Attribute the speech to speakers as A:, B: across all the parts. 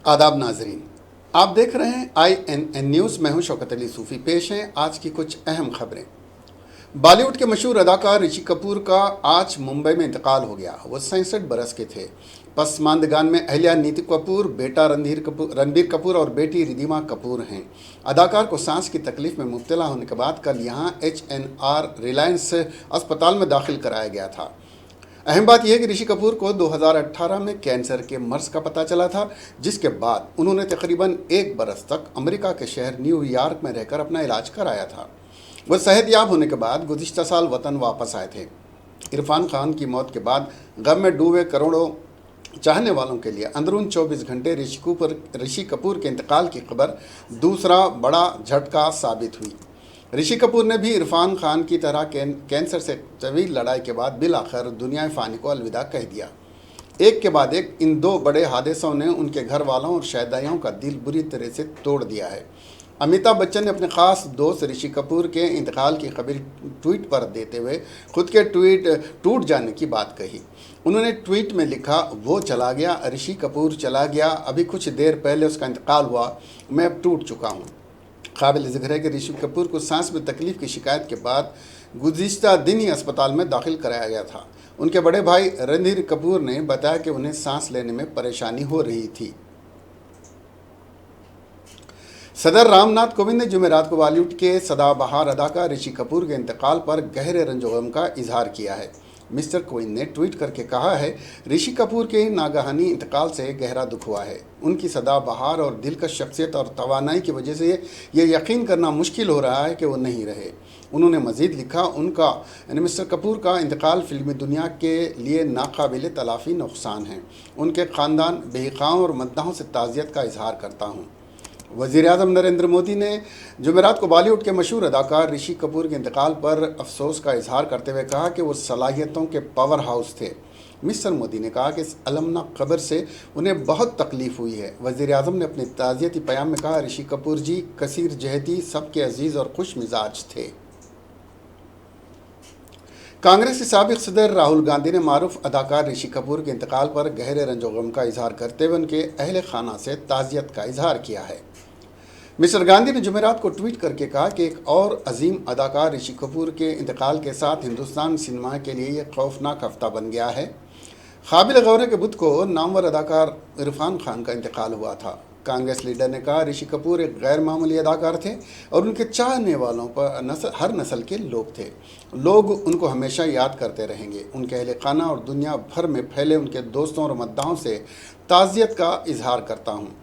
A: आदाब नाजरीन, आप देख रहे हैं INN न्यूज़। मैं हूं शौकत अली सूफ़ी। पेश हैं आज की कुछ अहम खबरें। बॉलीवुड के मशहूर अदाकार ऋषि कपूर का आज मुंबई में इंतकाल हो गया। वो 67 बरस के थे। पसमानदगान में अहल्या नीतू कपूर, बेटा रणबीर कपूर और बेटी रिधिमा कपूर हैं। अदाकार को सांस की तकलीफ में मुब्तला होने के बाद कल यहां HNR रिलायंस अस्पताल में दाखिल कराया गया था। अहम बात यह है कि ऋषि कपूर को 2018 में कैंसर के मर्ज का पता चला था, जिसके बाद उन्होंने तकरीबन 1 बरस तक अमेरिका के शहर न्यूयॉर्क में रहकर अपना इलाज कराया था। वह सेहतयाब होने के बाद गुज़िश्ता साल वतन वापस आए थे। इरफान खान की मौत के बाद गम में डूबे करोड़ों चाहने वालों के लिए अंदरून 24 घंटे ऋषि कपूर के इंतकाल की खबर दूसरा बड़ा झटका साबित हुई। ऋषि कपूर ने भी इरफान खान की तरह कैंसर से तवील लड़ाई के बाद बिल आखिर दुनिया फ़ानी को अलविदा कह दिया। एक के बाद एक इन दो बड़े हादसों ने उनके घर वालों और शहदाइयों का दिल बुरी तरह से तोड़ दिया है। अमिताभ बच्चन ने अपने ख़ास दोस्त ऋषि कपूर के इंतकाल की खबर ट्वीट पर देते हुए खुद के ट्वीट टूट जाने की बात कही। उन्होंने ट्वीट में लिखा, वो चला गया, ऋषि कपूर चला गया, अभी कुछ देर पहले उसका इंतकाल हुआ, मैं अब टूट चुका हूँ। काबिल ज़िक्र है कि ऋषि कपूर को सांस में तकलीफ की शिकायत के बाद गुज़िश्ता दिन ही अस्पताल में दाखिल कराया गया था। उनके बड़े भाई रणधीर कपूर ने बताया कि उन्हें सांस लेने में परेशानी हो रही थी। सदर रामनाथ कोविंद ने जुमेरात को बॉलीवुड के सदाबहार अदाकार ऋषि कपूर के इंतकाल पर गहरे रंजो-गम का इजहार किया है। मिस्टर कोविंद ने ट्वीट करके कहा है, ऋषि कपूर के नागहानी इंतकाल से गहरा दुख हुआ है। उनकी सदाबहार और दिलकश शख्सियत और तवानाई की वजह से यह यकीन करना मुश्किल हो रहा है कि वो नहीं रहे। उन्होंने मज़ीद लिखा, उनका यानी मिस्टर कपूर का इंतकाल फिल्मी दुनिया के लिए नाकाबिल तलाफ़ी नुकसान है। उनके ख़ानदान, बहकाओं और मद्दाहों से ताज़ियत का इजहार करता हूँ। वज़ीर-ए-आज़म नरेंद्र मोदी ने जुमेरात को बॉलीवुड के मशहूर अदाकार ऋषि कपूर के इंतकाल पर अफसोस का इजहार करते हुए कहा कि वो सलाहियतों के पावर हाउस थे। मिस्टर मोदी ने कहा कि इस अलमनाक खबर से उन्हें बहुत तकलीफ़ हुई है। वज़ीर-ए-आज़म ने अपने ताज़ियती बयान में कहा, ऋषि कपूर जी कसीर जहती, सबके अजीज़ और खुश मिजाज थे। कांग्रेस के साबिक़ सदर राहुल गांधी ने मारूफ अदाकार ऋषि कपूर के इंतकाल पर गहरे रंजो-गम का इजहार करते हुए उनके अहले खाना से ताज़ियत का इजहार किया है। मिस्टर गांधी ने जुमेरात को ट्वीट करके कहा कि एक और अजीम अदाकार ऋषि कपूर के इंतकाल के साथ हिंदुस्तान सिनेमा के लिए यह खौफनाक हफ्ता बन गया है। काबिल गौर है कि बुध को नामवर अदाकार इरफान खान का इंतकाल हुआ था। कांग्रेस लीडर ने कहा, ऋषि कपूर एक गैर मामूली अदाकार थे और उनके चाहने वालों पर हर नस्ल के लोग थे। लोग उनको हमेशा याद करते रहेंगे। उनके अहले खाना और दुनिया भर में फैले उनके दोस्तों और मद्दाहों से ताज़ियत का इजहार करता हूँ।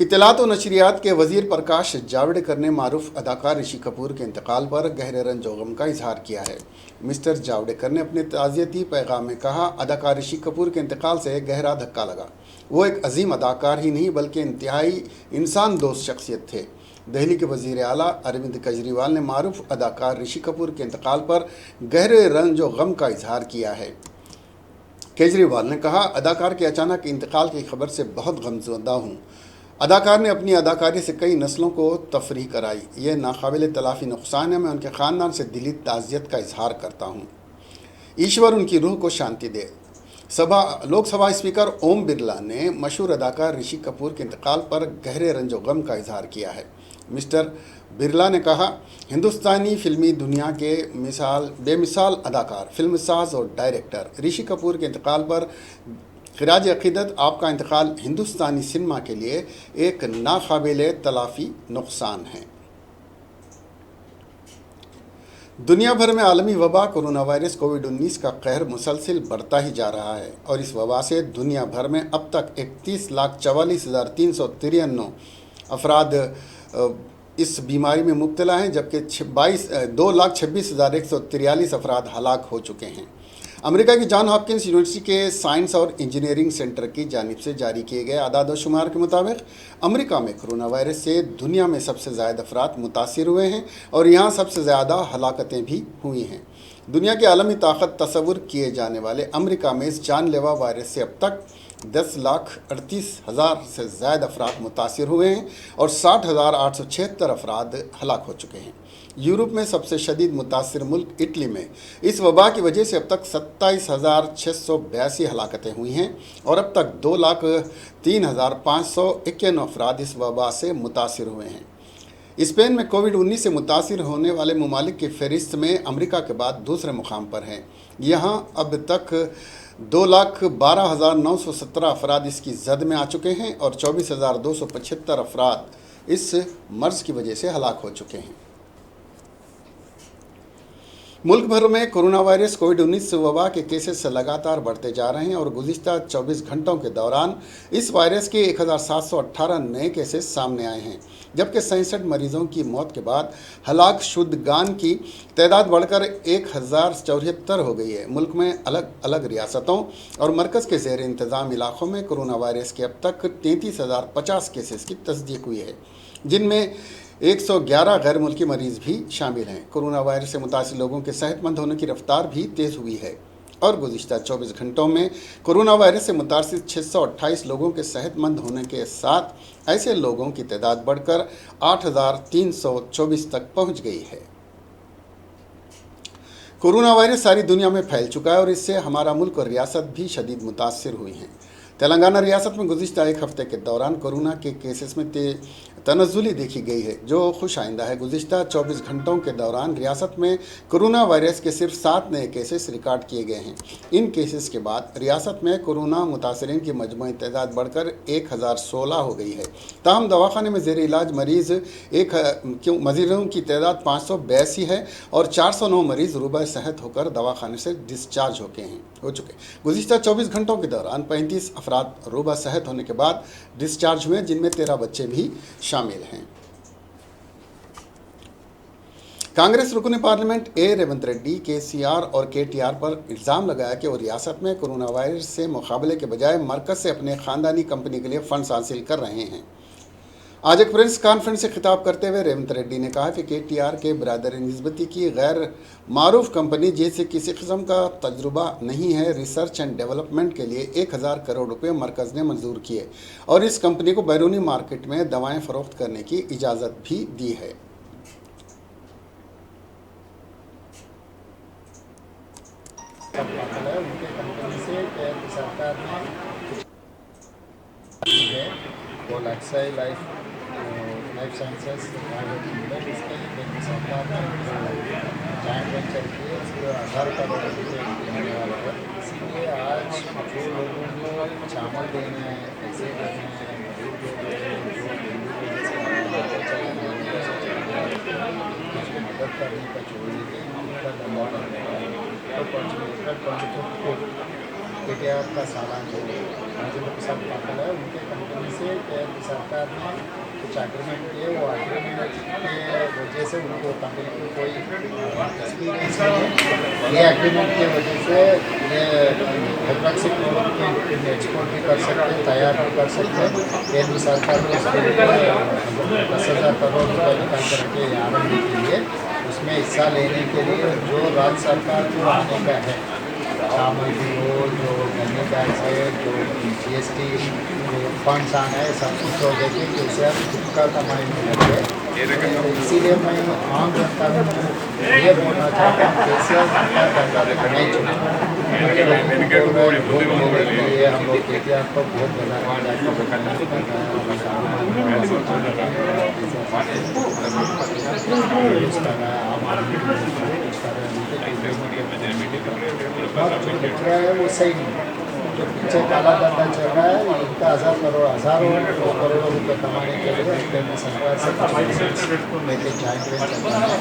A: इत्तलात व नशरियात के वज़ीर प्रकाश जावड़ेकर ने मारूफ अदाकार ऋषि कपूर के इंतकाल पर गहरे रंजो-गम का इजहार किया है। मिस्टर जावड़ेकर ने अपने ताज़ियती पैगाम में कहा, अदाकार ऋषि कपूर के इंतकाल से गहरा धक्का लगा। वो एक अजीम अदाकार ही नहीं बल्कि इंतहाई इंसान दोस्त शख्सियत थे। दिल्ली के वज़ीर आला अरविंद केजरीवाल ने मारूफ अदाकार ऋषि कपूर के इंतकाल पर गहरे रंजो-गम का इजहार किया है। केजरीवाल ने कहा, अदाकार के अचानक इंतकाल की खबर से बहुत गमज़दा हूँ। अदाकार ने अपनी अदाकारी से कई नस्लों को तफरीह कराई। ये नाकाबिल तलाफ़ी नुकसान है। मैं उनके ख़ानदान से दिली ताज़ियत का इजहार करता हूँ। ईश्वर उनकी रूह को शांति दे। लोकसभा स्पीकर ओम बिरला ने मशहूर अदाकार ऋषि कपूर के इंतकाल पर गहरे रंजो-गम का इजहार किया है। मिस्टर बिरला ने कहा, हिंदुस्तानी फिल्मी दुनिया के बेमिसाल अदाकार, फिल्मसाज और डायरेक्टर ऋषि कपूर के इंतकाल पर खिराज अक़ीदत। आपका इंतकाल हिंदुस्तानी सिनेमा के लिए एक नाकाबिल तलाफ़ी नुकसान है। दुनिया भर में आलमी वबा कोरोना वायरस कोविड-19 का कहर मुसलसिल बढ़ता ही जा रहा है और इस वबा से दुनिया भर में अब तक 31,44,393 अफराद इस बीमारी में मुब्तला हैं, जबकि 2,26,143 अफराद हलाक हो चुके हैं। अमेरिका की जॉन हॉपकिंस यूनिवर्सिटी के साइंस और इंजीनियरिंग सेंटर की जानिब से जारी किए गए आदाद व शुमार के मुताबिक अमेरिका में कोरोना वायरस से दुनिया में सबसे ज़्यादा अफराद मुतासिर हुए हैं और यहाँ सबसे ज़्यादा हलाकतें भी हुई हैं। दुनिया की आलमी ताकत तस्वुर किए जाने वाले अमेरिका में इस जानलेवा वायरस से अब तक 10,38,000 से ज़्यादा अफराद मुतासिर हुए हैं और 60,876 अफराद हलाक हो चुके हैं। यूरोप में सबसे शदीद मुतासिर मुल्क इटली में इस वबा की वजह से अब तक 27,682 हलाकतें हुई हैं और अब तक 2,03,551 अफराद इस वबा से मुतासिर हुए हैं। स्पेन में कोविड-19 से मुतासिर होने वाले ममालिक की फहरिस्त में अमेरिका के बाद दूसरे मुकाम पर हैं। यहाँ अब तक 2,12,917 अफराद इसकी जद में आ चुके हैं और 24,275 अफराद इस मर्ज़ की वजह से हलाक हो चुके हैं। मुल्क भर में कोरोना वायरस कोविड-19 वबा के केसेस लगातार बढ़ते जा रहे हैं और गुज़िश्ता 24 घंटों के दौरान इस वायरस के 1,718 नए केसेस सामने आए हैं, जबकि 67 मरीजों की मौत के बाद हलाक शुदगान की तादाद बढ़कर 1,074 हो गई है। मुल्क में अलग अलग रियासतों और मरकज़ के ज़ेर इंतज़ाम इलाक़ों में कोरोना वायरस के अब तक 33,050 केसेस की तस्दीक हुई है, जिनमें 111 गैर मुल्की मरीज़ भी शामिल हैं। कोरोना वायरस से मुतासिर लोगों के सेहतमंद होने की रफ्तार भी तेज़ हुई है और गुज़िश्ता 24 घंटों में कोरोना वायरस से मुतासिर 628 लोगों के सेहतमंद होने के साथ ऐसे लोगों की तादाद बढ़कर 8,324 तक पहुंच गई है। कोरोना वायरस सारी दुनिया में फैल चुका है और इससे हमारा मुल्क और रियासत भी शदीद मुतासिर हुई हैं। तेलंगाना रियासत में गुज़िश्ता एक हफ़्ते के दौरान कोरोना के केसेस में तनज़्ज़ुली देखी गई है, जो खुश आइंदा है। गुज़िश्ता 24 घंटों के दौरान रियासत में कोरोना वायरस के सिर्फ 7 नए केसेस रिकॉर्ड किए गए हैं। इन केसेस के बाद रियासत में कोरोना मुतासरीन की मजमूई तादाद बढ़कर 1,016 हो गई है। ताहम दवाखाने में ज़ेर इलाज मरीज़ों की तादाद 582 है और 409 मरीज़ रूबा सेहत होकर दवाखाने से डिस्चार्ज हो चुके। गुज़िश्ता 24 घंटों के दौरान 35 अफराद रूबा सेहत होने के बाद डिस्चार्ज हुए, जिनमें 13 बच्चे भी शामिल हैं। कांग्रेस रुकन पार्लियामेंट ए रेवंत रेड्डी KCR और KTR पर इल्ज़ाम लगाया कि वो रियासत में कोरोना वायरस से मुकाबले के बजाय मरकज़ से अपने ख़ानदानी कंपनी के लिए फ़ंड्स हासिल कर रहे हैं। आज एक प्रेस कॉन्फ्रेंस से खिताब करते हुए रेवंत रेड्डी ने कहा कि KTR के बरादर निस्बती की गैर मारूफ कंपनी जैसे किसी किस्म का तजुर्बा नहीं है, रिसर्च एंड डेवलपमेंट के लिए 1,000 करोड़ रुपए मरकज़ ने मंजूर किए और इस कंपनी को बैरूनी मार्केट में दवाएं फ़रोख्त करने की इजाज़त भी दी है।
B: उनके कंपनी से सरकार ने वो लाइफ साइंसेस इसके लिए सरकार ने जॉइंट वेंचर किए, इसको 1,000 करोड़ रुपये देने वाला है। इसीलिए आज जो लोगों को चावल देने हैं, पैसे देने हैं, मदद करने का जरूरी है, उनका दबाव करने का तो KTR का सालान जो मुझे लोग सब पागल है, उनके कंपनी से सरकार ने कुछ एग्रीमेंट किए। वो एग्रीमेंट के वजह से उनको कंपनी को कोई एक्सपीरियंस नहीं है। ये एग्रीमेंट की वजह से ये हाइड्रोक्सीक्लोरोक्विन एक्सपोर्ट भी कर सकते हैं, तैयार भी कर सकते हैं। केंद्र सरकार ने 10,000 करोड़ रुपये निकाल कर रखे R&D के लिए, उसमें हिस्सा लेने के लिए जो राज्य सरकार को आने का है, चावल भी हो, जो गन्ने टैक्स है, जो GST फंड्स आना है, सब कुछ हो जाएगी कि उसे हम खुद का कमाई में लगे। इसीलिए मैं आम जनता को ये बोलना चाहता हूँ कि KCR नहीं चुना हम लोग KTR को बहुत बना है, वो सही नहीं। जो पीछे काला धंधा चल रहा है, इनका हज़ारों करोड़ों रुपये कमाने के लिए केंद्र सरकार से लेके जॉइंट वेंचर चल रहा है।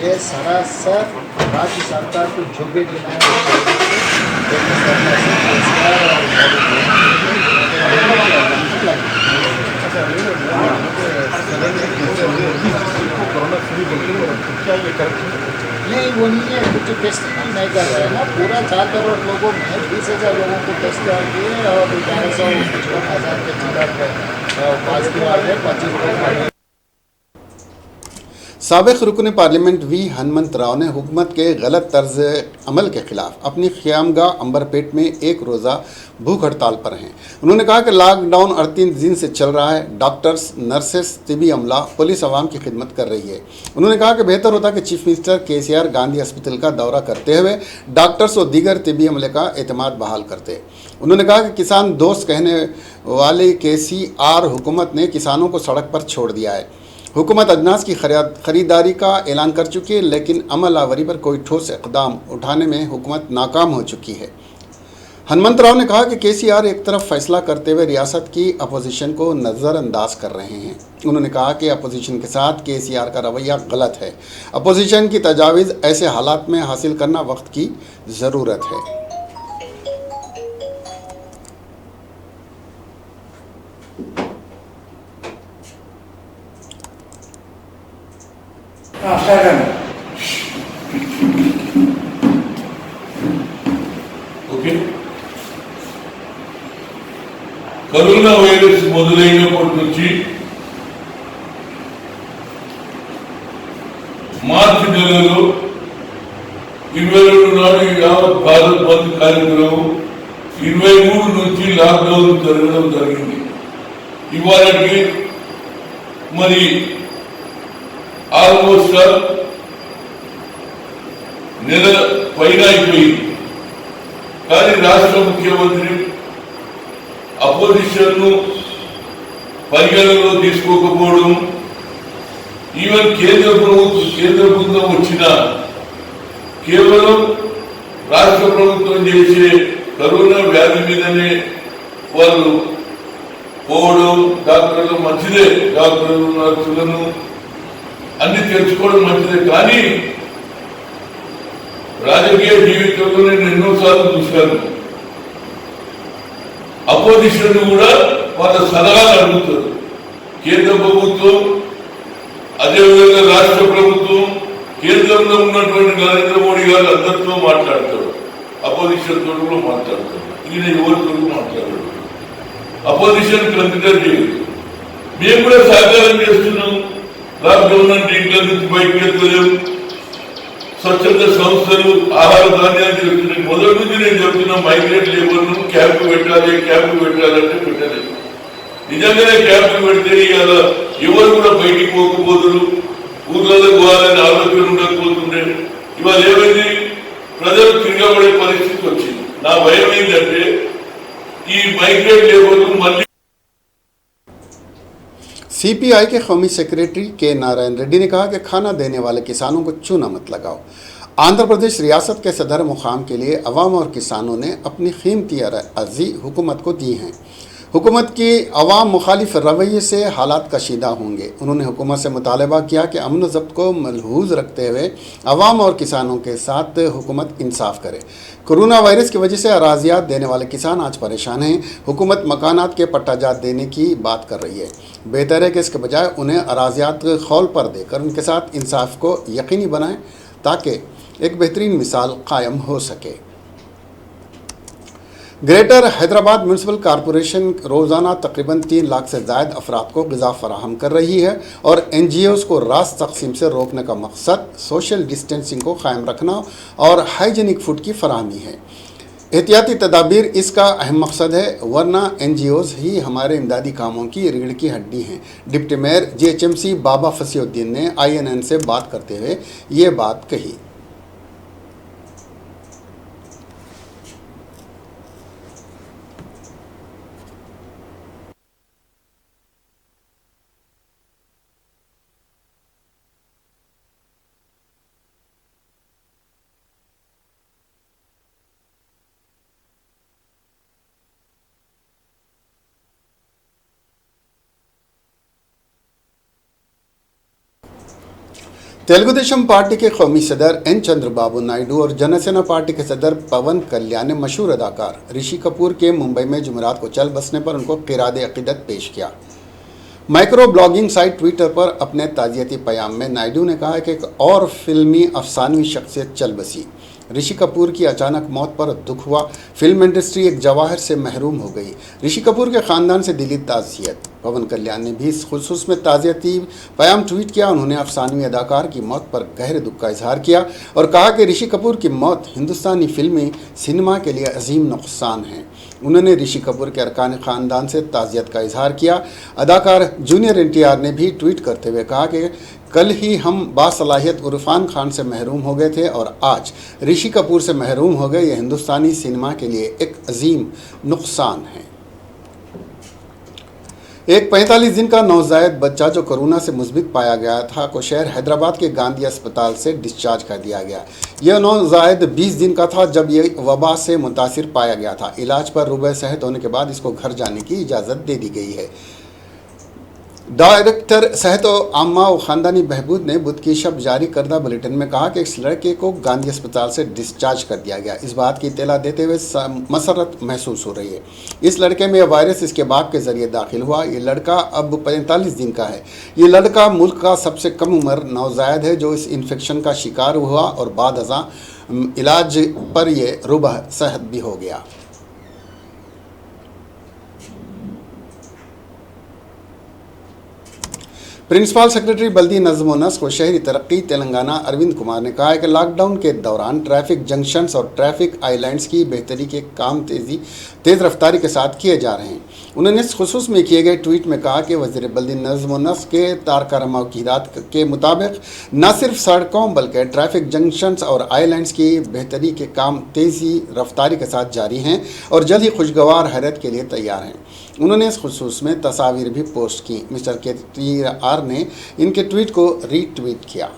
B: ये सरासर राज्य सरकार को जो भी देना है केंद्र सरकार से KCR और नहीं, वो नहीं है, कुछ टेस्टिंग नहीं कर रहे हैं ना। पूरा 4 करोड़ लोगों में 20,000 लोगों को टेस्ट किए और 11,55,000 के जिला पर पॉजिटिव आ गए, 25 लोग।
A: साबिक रुकन पार्लियामेंट वी हनुमंत राव ने हुकूमत के गलत तर्ज अमल के खिलाफ अपनी ख़यामगाह अंबरपेट में एक रोज़ा भूख हड़ताल पर हैं। उन्होंने कहा कि लॉकडाउन 38 दिन से चल रहा है। डॉक्टर्स, नर्सेस, तिबी अमला, पुलिस आवाम की खिदमत कर रही है। उन्होंने कहा कि बेहतर होता कि चीफ मिनिस्टर KCR गांधी अस्पताल का दौरा करते हुए डॉक्टर्स और दीगर तिबी अमले का एतमाद बहाल करते। उन्होंने कहा कि किसान दोस्त कहने वाले KCR हुकूमत ने किसानों को सड़क पर छोड़ दिया है। हुकूमत अजनास की खरीदारी का ऐलान कर चुकी है, लेकिन अमल आवरी पर कोई ठोस इक़दाम उठाने में हुकूमत नाकाम हो चुकी है। हनुमंत राव ने कहा कि KCR एक तरफ फैसला करते हुए रियासत की अपोजिशन को नज़रअंदाज कर रहे हैं। उन्होंने कहा कि अपोजिशन के साथ KCR का रवैया गलत है। अपोजिशन की तजावीज़ ऐसे हालात में हासिल करना वक्त की ज़रूरत है।
C: ఓకే కరోనా వైరస్ మొదలైనప్పటి నుంచి మార్చి నెలలో 22 నాడు యావత్ భారత్ బంద్ కార్యక్రమం 23 నుంచి లాక్డౌన్ జరగడం జరిగింది. ఇవాళకి మరి ఆల్మోస్ట్ నెల పైన అయిపోయింది. కానీ రాష్ట్ర ముఖ్యమంత్రి అపోజిషన్ ను పరిగణనలో తీసుకోకపోవడం, ఈవెన్ కేంద్ర బృందం వచ్చిన కేవలం రాష్ట్ర ప్రభుత్వం చేసే కరోనా వ్యాధి మీదనే వాళ్ళు పోవడం, డాక్టర్లు మంచిదే, డాక్టర్లు నర్సులను అన్ని తెలుసుకోవడం మంచిదే. కానీ రాజకీయ జీవితంలో నేను ఎన్నోసార్లు చూశాను, అపోజిషన్ కూడా వాళ్ళ సలహాలు అడుగుతారు. కేంద్ర ప్రభుత్వం, అదేవిధంగా రాష్ట్ర ప్రభుత్వం, కేంద్రంలో ఉన్నటువంటి నరేంద్ర మోడీ గారు అందరితో మాట్లాడతారు, అపోజిషన్ తో కూడా మాట్లాడతారు. ఈయన ఎవరితో మాట్లాడారు, అపోజిషన్ కన్సిడర్ చేయదు. మేము కూడా సహకారం చేస్తున్నాం. లాక్డౌన్ అంటే ఇంట్లో నుంచి బయటకు వెళ్తలేము. స్వచ్ఛంద సంస్థలు ఆహార ధాన్యాలు చెప్తున్నాయి. మొదటి నుంచి నేను చెప్తున్నా, మైగ్రేట్ లేబర్ ను క్యాంపు పెట్టాలి అంటే పెట్టలేదు. నిజంగానే క్యాంపు పెడితే ఇవాళ ఎవరు కూడా బయటికి పోకపోతున్నారు, ఊర్లలో పోవాలని ఆలోచన ఉండకపోతుండే. ఇవాళ ఏమైంది, ప్రజలు తిరగబడే పరిస్థితి వచ్చింది. నా భయం ఏంటంటే ఈ మైగ్రేట్ లేబర్ మళ్ళీ
A: CPI के कौमी सेक्रेटरी K नारायण रेड्डी ने कहा कि खाना देने वाले किसानों को चूना मत लगाओ। आंध्र प्रदेश रियासत के सदर मुकाम के लिए अवाम और किसानों ने अपनी कीमती अर्जी हुकूमत को दी हैं। हुकूमत की अवाम मुखालिफ रवैये से हालात कशीदा होंगे। उन्होंने हुकूमत से मुतालबा किया कि अमन व ज़ब्त को मलहूज़ रखते हुए अवाम और किसानों के साथ हुकूमत इंसाफ करे। कोरोना वायरस की वजह से अराजियात देने वाले किसान आज परेशान हैं। हुकूमत मकानात के पट्टाजात देने की बात कर रही है। बेहतर है कि इसके बजाय उन्हें अराजियात खौल पर देकर उनके साथ इंसाफ को यकीनी बनाएं, ताकि एक बेहतरीन मिसाल कायम हो सके। ग्रेटर हैदराबाद म्यूनसिपल कॉरपोरेशन रोज़ाना तकरीबन 3 लाख से ज़ायद अफराद को ग़िज़ा फराहम कर रही है और NGOs को रास तकसीम से रोकने का मकसद सोशल डिस्टेंसिंग को क़ायम रखना और हाइजीनिक फूड की फराहमी है। एहतियाती तदाबीर इसका अहम मकसद है, वरना NGOs ही हमारे इमदादी कामों की रीढ़ की हड्डी हैं। डिप्टी मेयर GHMC बाबा फसीउद्दीन ने INN से बात करते हुए ये बात कही। तेलुगुदेशम पार्टी के कौमी सदर N चंद्रबाबू नायडू और जनसेना पार्टी के सदर पवन कल्याण ने मशहूर अदाकार ऋषि कपूर के मुंबई में जुमेरात को चल बसने पर उनको क़िराद अक़ीदत पेश किया। माइक्रो ब्लॉगिंग साइट ट्विटर पर अपने ताज़ियती पैगाम में नायडू ने कहा कि एक और फिल्मी अफसानवी शख्सियत चल बसी। ऋषि कपूर की अचानक मौत पर दुख हुआ। फिल्म इंडस्ट्री एक जवाहर से महरूम हो गई। ऋषि कपूर के ख़ानदान से दिली ताज़ियत। पवन कल्याण ने भी इस खुसूस में ताज़ियती पैगाम ट्वीट किया। उन्होंने अफसानवी अदाकार की मौत पर गहरे दुख का इजहार किया और कहा कि ऋषि कपूर की मौत हिंदुस्तानी फिल्मी सिनेमा के लिए अजीम नुकसान है। उन्होंने ऋषि कपूर के अरकान ख़ानदान से ताज़ियत का इजहार किया। अदाकार जूनियर NTR ने भी ट्वीट करते हुए कहा कि कल ही हम बासलाहियत इरफान खान से महरूम हो गए थे और आज ऋषि कपूर से महरूम हो गए। यह हिंदुस्तानी सिनेमा के लिए एक अजीम नुकसान है। एक 45 दिन का नवजायद बच्चा जो कोरोना से मुस्बित पाया गया था को शहर हैदराबाद के गांधी अस्पताल से डिस्चार्ज कर दिया गया। यह नवजायद 20 दिन का था जब यह वबा से मुतासिर पाया गया था। इलाज पर रुबे सेहत होने के बाद इसको घर जाने की इजाज़त दे दी गई है। डायरेक्टर सेहत आम्मा और ख़ानदानी बहबूद ने बुध की शब जारी करदा बुलेटिन में कहा कि इस लड़के को गांधी अस्पताल से डिस्चार्ज कर दिया गया। इस बात की इत्तला देते हुए मसरत महसूस हो रही है। इस लड़के में यह वायरस इसके बाप के ज़रिए दाखिल हुआ। ये लड़का अब 45 दिन का है। ये लड़का मुल्क का सबसे कम उम्र नवजायद है जो इस इन्फेक्शन का शिकार हुआ और बाद अज़ा इलाज पर यह रुबह सेहत भी हो गया। प्रिंसिपल सेक्रेटरी बल्दी नज़्म व नस्क व शहरी तरक्की तेलंगाना अरविंद कुमार ने कहा है कि लॉकडाउन के दौरान ट्रैफिक जंक्शंस और ट्रैफिक आइलैंड्स की बेहतरी के काम तेज़ रफ्तारी के साथ किए जा रहे हैं। उन्होंने इस खुसूस में किए गए ट्वीट में कहा कि वज़ीर बल्दी नज़्म व नस्क के तारकारमा की हिदायत के मुताबिक न सिर्फ सड़कों बल्कि ट्रैफिक जंक्शंस और आइलैंड्स की बेहतरी के काम तेज़ी रफ्तारी के साथ जारी हैं और जल्द ही खुशगवार हैरत के लिए तैयार हैं। उन्होंने इस खुसूस में तस्वीर भी पोस्ट की। मिस्टर KTR ने इनके ट्वीट को रीट्वीट किया।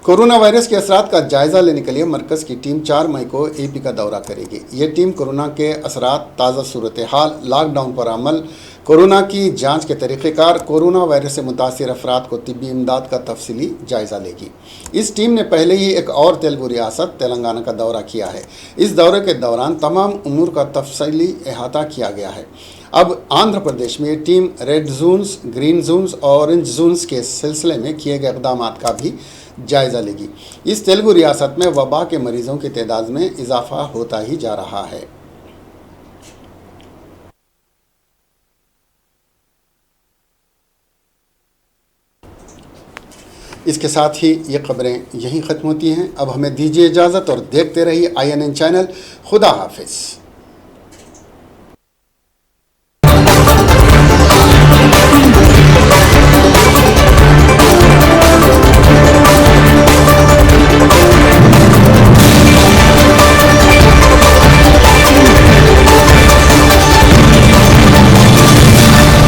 A: कोरोना वायरस के असरात का जायज़ा लेने के लिए मरकज़ की टीम 4 मई को AP का दौरा करेगी। ये टीम कोरोना के असरात, ताज़ा सूरत हाल, लॉकडाउन पर अमल, कोरोना की जांच के तरीक़ेकार, कोरोना वायरस से मुतासिर अफराद को तिब्बी इमदाद का तफसीली जायज़ा लेगी। इस टीम ने पहले ही एक और तेलुगु रियासत तेलंगाना का दौरा किया है। इस दौरे के दौरान तमाम उमूर का तफसीली अहाता किया गया है। अब आंध्र प्रदेश में ये team red zones, green zones और ऑरेंज जोन्स के सिलसिले में किए गए इक़दाम का भी जायज़ा लेगी। इस तेलुगु रियासत में वबा के मरीज़ों की तादाद में इजाफा होता ही जा रहा है। इसके साथ ही ये खबरें यहीं ख़त्म होती हैं। अब हमें दीजिए इजाज़त और देखते रहिए INN चैनल। खुदा हाफिज़।